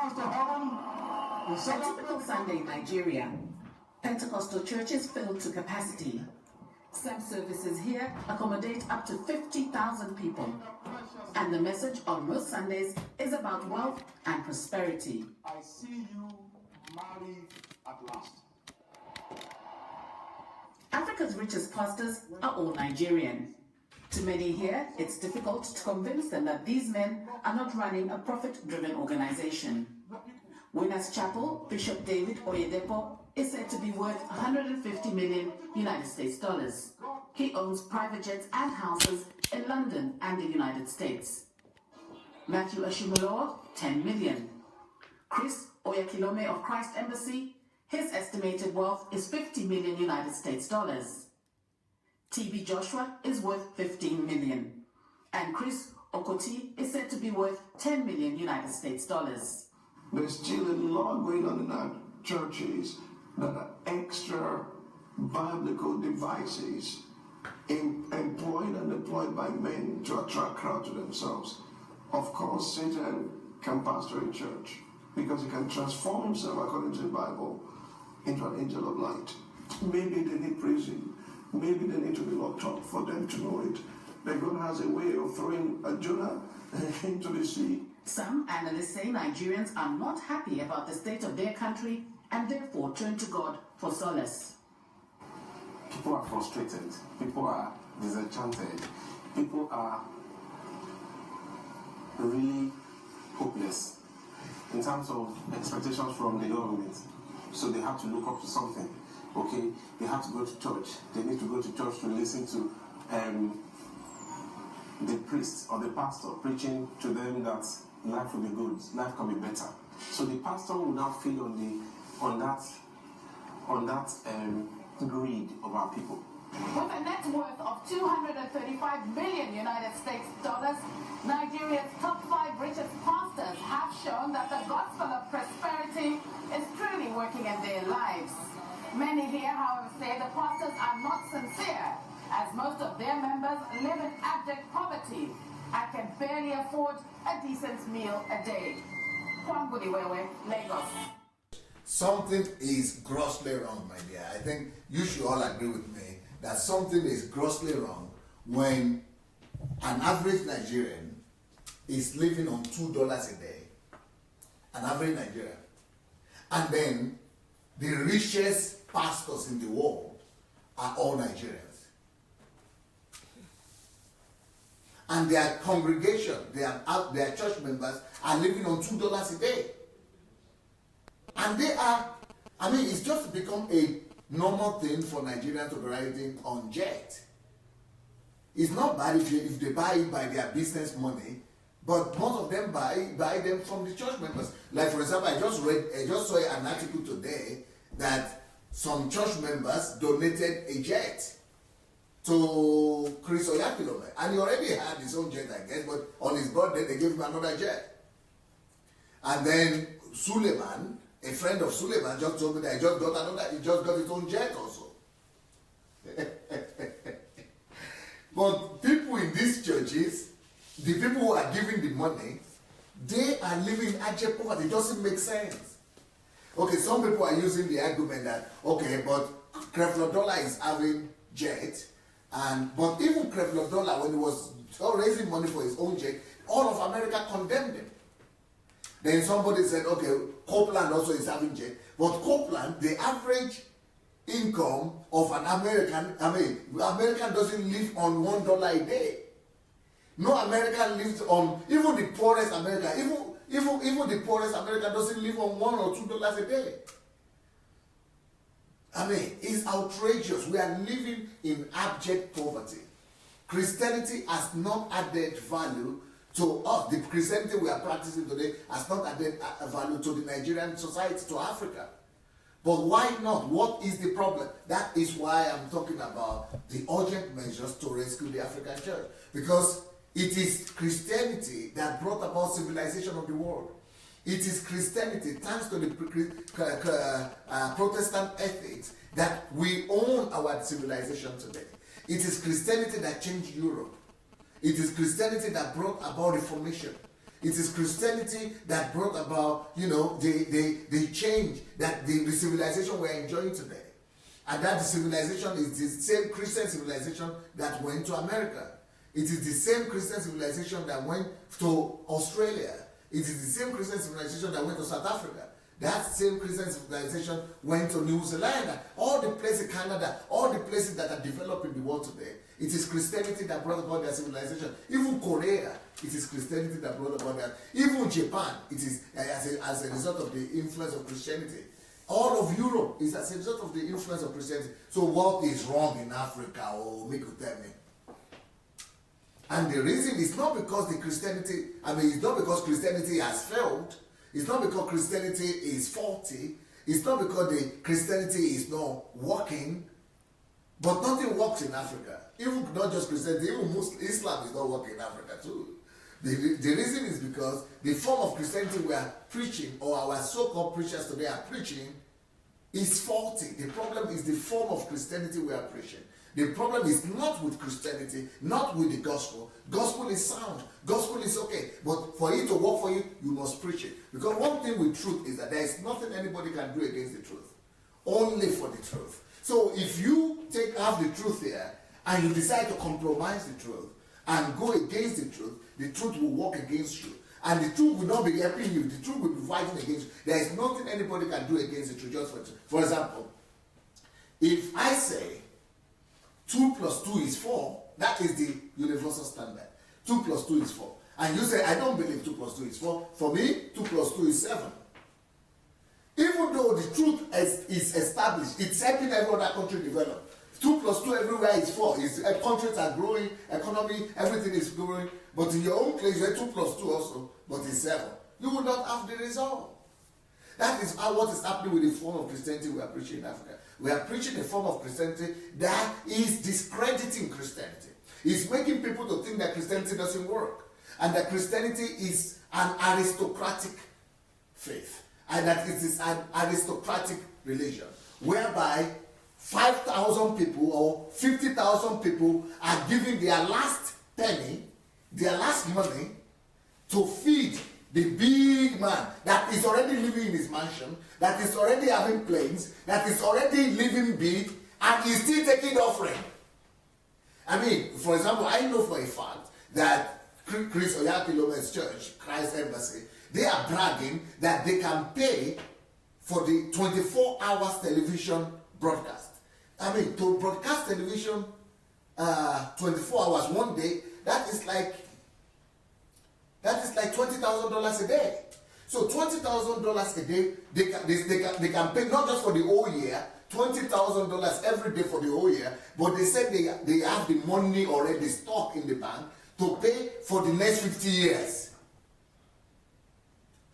A typical Sunday in Nigeria, Pentecostal churches fill to capacity. Some services here accommodate up to 50,000 people. And the message on most Sundays is about wealth and prosperity. I see you married at last. Africa's richest pastors are all Nigerian. To many here, it's difficult to convince them that these men are not running a profit-driven organization. Winners Chapel, Bishop David Oyedepo is said to be worth 150 million United States dollars. He owns private jets and houses in London and the United States. Matthew Ashimolowo, 10 million. Chris Oyakilome of Christ Embassy, his estimated wealth is 50 million United States dollars. TB Joshua is worth 15 million. And Chris Okoti is said to be worth 10 million United States dollars. There's still a lot going on in our churches that are extra biblical devices employed and deployed by men to attract crowd to themselves. Of course, Satan can pastor a church because he can transform himself, according to the Bible, into an angel of light. Maybe they need prison. Maybe they need to be locked up for them to know it. But God has a way of throwing a Jonah into the sea. Some analysts say Nigerians are not happy about the state of their country and therefore turn to God for solace. People are frustrated. People are disenchanted. People are really hopeless in terms of expectations from the government. So they have to look up to something. Okay, they have to go to church. They need to go to church to listen to the priest or the pastor preaching to them that life will be good, life can be better. So the pastor will now feel on that greed of our people. With a net worth of 235 million United States dollars, Nigeria's top 5 richest pastors have shown that the gospel of prosperity is truly working in their lives. Many here, however, say the pastors are not sincere, as most of their members live in abject poverty and can barely afford a decent meal a day. Kwambuliwewe, Lagos. Something is grossly wrong, my dear. I think you should all agree with me that something is grossly wrong when an average Nigerian is living on $2 a day. An average Nigerian. And then the richest pastors in the world are all Nigerians. And their congregation, their church members are living on $2 a day. And they are, it's just become a normal thing for Nigerians to be riding on jet. It's not bad if they buy it by their business money, but most of them buy them from the church members. Like, for example, I just saw an article today that some church members donated a jet to Chris Oyakilome, and he already had his own jet, I guess, but on his birthday they gave him another jet. And then Suleiman, a friend of Suleiman, just told me that he just got his own jet also. But people in these churches, the people who are giving the money, they are living in abject poverty. It doesn't make sense. Okay, some people are using the argument that, okay, but Creflo Dollar is having jet, but even Creflo Dollar, when he was raising money for his own jet, all of America condemned him. Then somebody said, okay, Copeland also is having jet, but Copeland, the average income of an American doesn't live on $1 a day. No American lives on, even the poorest American, even the poorest American doesn't live on $1 or $2 a day. It's outrageous. We are living in abject poverty. Christianity has not added value to us. The Christianity we are practicing today has not added value to the Nigerian society, to Africa. But why not? What is the problem? That is why I'm talking about the urgent measures to rescue the African church. Because it is Christianity that brought about civilization of the world. It is Christianity, thanks to the Protestant ethics, that we own our civilization today. It is Christianity that changed Europe. It is Christianity that brought about Reformation. It is Christianity that brought about, the change that the civilization we're enjoying today. And that civilization is the same Christian civilization that went to America. It is the same Christian civilization that went to Australia. It is the same Christian civilization that went to South Africa. That same Christian civilization went to New Zealand. All the places, Canada, all the places that are developed in the world today, it is Christianity that brought about their civilization. Even Korea, it is Christianity that brought about that. Even Japan, it is as a result of the influence of Christianity. All of Europe is as a result of the influence of Christianity. So what is wrong in Africa? Oh, make you tell me. And the reason is not because it's not because Christianity has failed. It's not because Christianity is faulty. It's not because the Christianity is not working. But nothing works in Africa. Even not just Christianity, even Islam is not working in Africa too. The reason is because the form of Christianity we are preaching, or our so-called preachers today are preaching, is faulty. The problem is the form of Christianity we are preaching. The problem is not with Christianity, not with the gospel. Gospel is sound. Gospel is okay. But for it to work for you, you must preach it. Because one thing with truth is that there is nothing anybody can do against the truth. Only for the truth. So if you have the truth here, and you decide to compromise the truth, and go against the truth will work against you. And the truth will not be helping you. The truth will be fighting against you. There is nothing anybody can do against the truth. Just for example, if I say 2 plus 2 is 4, that is the universal standard. 2 plus 2 is 4. And you say, I don't believe 2 plus 2 is 4. For me, 2 plus 2 is 7. Even though the truth is established, it's helping every other country develop. 2 plus 2 everywhere is 4. Countries are growing, economy, everything is growing. But in your own place, you have 2 plus 2 also, but it's 7. You will not have the result. That is what is happening with the form of Christianity we are preaching in Africa. We are preaching a form of Christianity that is discrediting Christianity. It's making people to think that Christianity doesn't work. And that Christianity is an aristocratic faith. And that it is an aristocratic religion. Whereby 5,000 people or 50,000 people are giving their last penny, their last money, to feed the big man that is already living in his mansion, that is already having planes, that is already living big, and is still taking offering. I mean, for example, I know for a fact that Chris Oyakhilom's church, Christ Embassy, they are bragging that they can pay for the 24 hours television broadcast. I mean, to broadcast television 24 hours one day, that is like $20,000 a day. So $20,000 a day, they can pay not just for the whole year, $20,000 every day for the whole year, but they said they have the money already stocked in the bank to pay for the next 50 years.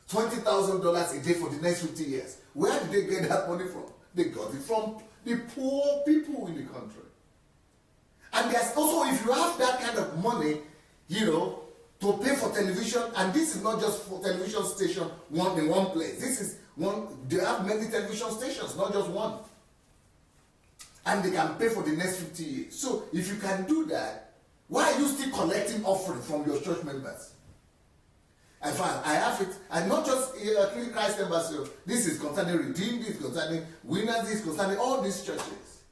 $20,000 a day for the next 50 years. Where did they get that money from? They got it from the poor people in the country. And there's also, if you have that kind of money, to pay for television, and this is not just for television station in one place. This is one, they have many television stations, not just one. And they can pay for the next 50 years. So if you can do that, why are you still collecting offering from your church members? I have it, and not just Christ Embassy. This is concerning Redeemed, this is concerning Winners, this is concerning all these churches.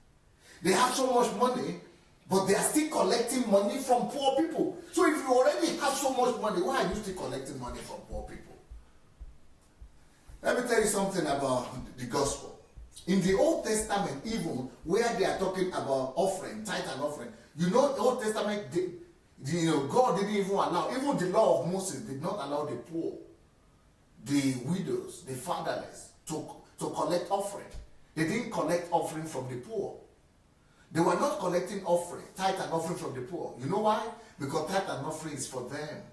They have so much money, but they are still collecting money from poor people. So if you already have so much money, why are you still collecting money from poor people? Let me tell you something about the gospel. In the Old Testament, even where they are talking about offering, tithe and offering, the Old Testament, God didn't even allow, even the law of Moses did not allow the poor, the widows, the fatherless to collect offering. They didn't collect offering from the poor. They were not collecting offering, tithe and offering from the poor. You know why? Because tithe and offering is for them.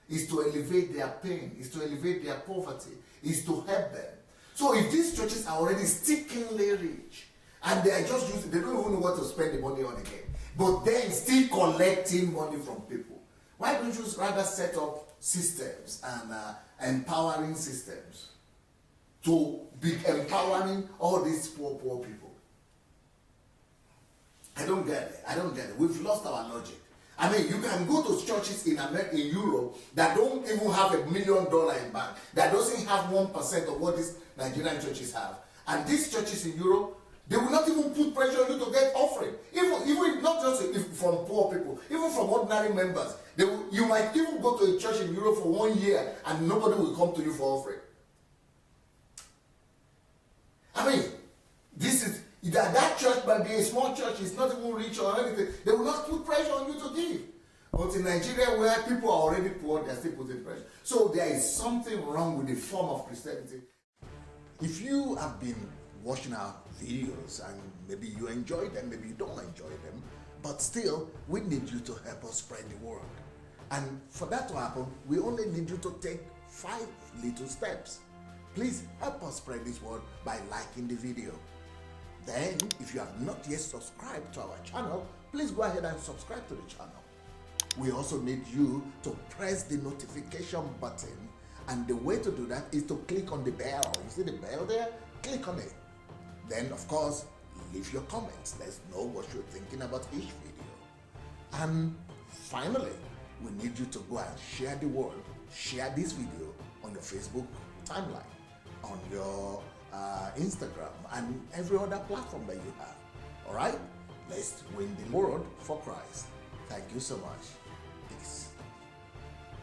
It's to elevate their pain. It's to elevate their poverty. It's to help them. So if these churches are already stickingly rich, and they are just using, they don't even know what to spend the money on again, but then still collecting money from people, why don't you rather set up systems and empowering systems to be empowering all these poor people? I don't get it. We've lost our logic. I mean, you can go to churches in Europe that don't even have $1 million in bank, that doesn't have 1% of what these Nigerian churches have. And these churches in Europe, they will not even put pressure on you to get offering. Even not just from poor people, even from ordinary members. You might even go to a church in Europe for 1 year and nobody will come to you for offering. I mean, that church might be a small church, it's not even rich or anything. They will not put pressure on you to give. But in Nigeria, where people are already poor, they're still putting pressure. So there is something wrong with the form of Christianity. If you have been watching our videos and maybe you enjoy them, maybe you don't enjoy them, but still, we need you to help us spread the word. And for that to happen, we only need you to take 5 little steps. Please help us spread this word by liking the video. Then, if you have not yet subscribed to our channel, please go ahead and subscribe to the channel. We also need you to press the notification button, and the way to do that is to click on the bell. You see the bell there? Click on it. Then, of course, leave your comments. Let's know what you're thinking about each video. And finally, we need you to go and share the word. Share this video on your Facebook timeline, on your Instagram, and every other platform that you have. All right? Let's win the world for Christ. Thank you so much. Peace.